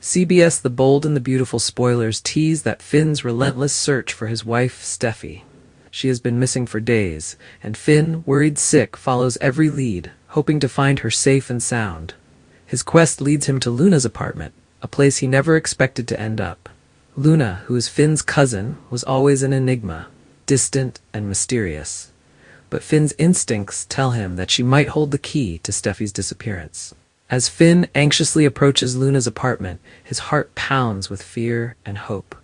CBS The Bold and the Beautiful spoilers tease that Finn's relentless search for his wife, Steffy. She has been missing for days, and Finn, worried sick, follows every lead, hoping to find her safe and sound. His quest leads him to Luna's apartment, a place he never expected to end up. Luna, who is Finn's cousin, was always an enigma, distant and mysterious. But Finn's instincts tell him that she might hold the key to Steffy's disappearance. As Finn anxiously approaches Luna's apartment, his heart pounds with fear and hope.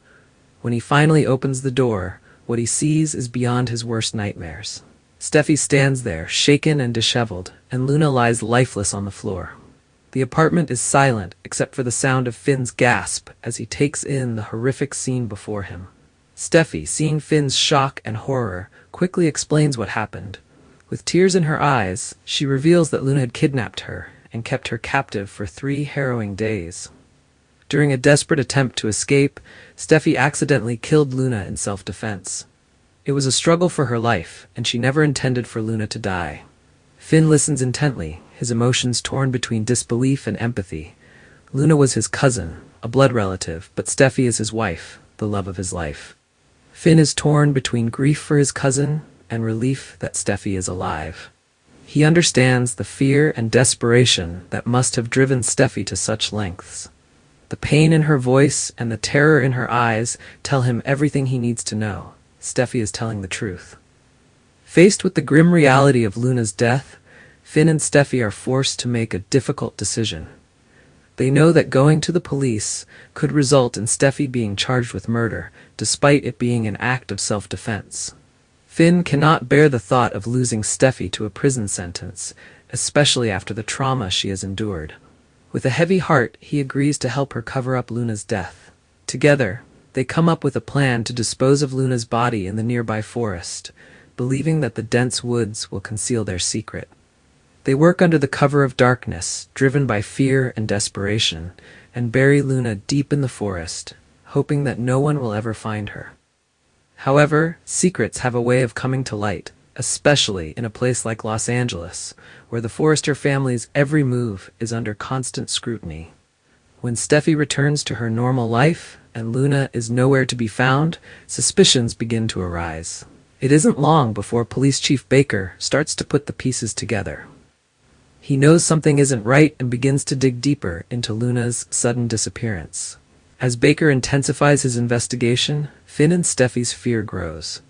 When he finally opens the door, what he sees is beyond his worst nightmares. Steffy stands there, shaken and disheveled, and Luna lies lifeless on the floor. The apartment is silent except for the sound of Finn's gasp as he takes in the horrific scene before him. Steffy, seeing Finn's shock and horror, quickly explains what happened. With tears in her eyes, she reveals that Luna had kidnapped her and kept her captive for 3 harrowing days. During a desperate attempt to escape, Steffy accidentally killed Luna in self-defense. It was a struggle for her life, and she never intended for Luna to die. Finn listens intently, his emotions torn between disbelief and empathy. Luna was his cousin, a blood relative, but Steffy is his wife, the love of his life. Finn is torn between grief for his cousin and relief that Steffy is alive. He understands the fear and desperation that must have driven Steffy to such lengths. The pain in her voice and the terror in her eyes tell him everything he needs to know. Steffy is telling the truth. Faced with the grim reality of Luna's death, Finn and Steffy are forced to make a difficult decision. They know that going to the police could result in Steffy being charged with murder, despite it being an act of self-defense. Finn cannot bear the thought of losing Steffy to a prison sentence, especially after the trauma she has endured. With a heavy heart, he agrees to help her cover up Luna's death. Together, they come up with a plan to dispose of Luna's body in the nearby forest, believing that the dense woods will conceal their secret. They work under the cover of darkness, driven by fear and desperation, and bury Luna deep in the forest, hoping that no one will ever find her. However, secrets have a way of coming to light, especially in a place like Los Angeles, where the Forrester family's every move is under constant scrutiny. When Steffy returns to her normal life and Luna is nowhere to be found, suspicions begin to arise. It isn't long before Police Chief Baker starts to put the pieces together. He knows something isn't right and begins to dig deeper into Luna's sudden disappearance. As Baker intensifies his investigation, Finn and Steffy's fear grows.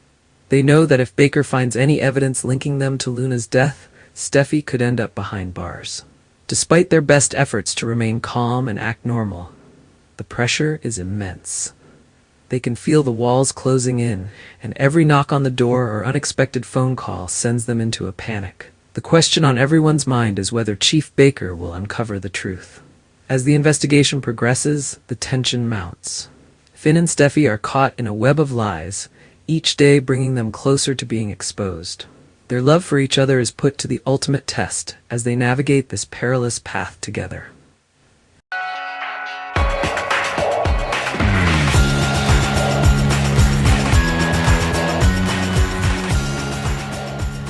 They know that if Baker finds any evidence linking them to Luna's death, Steffy could end up behind bars. Despite their best efforts to remain calm and act normal, the pressure is immense. They can feel the walls closing in, and every knock on the door or unexpected phone call sends them into a panic. The question on everyone's mind is whether Chief Baker will uncover the truth. As the investigation progresses, the tension mounts. Finn and Steffy are caught in a web of lies, each day bringing them closer to being exposed. Their love for each other is put to the ultimate test as they navigate this perilous path together.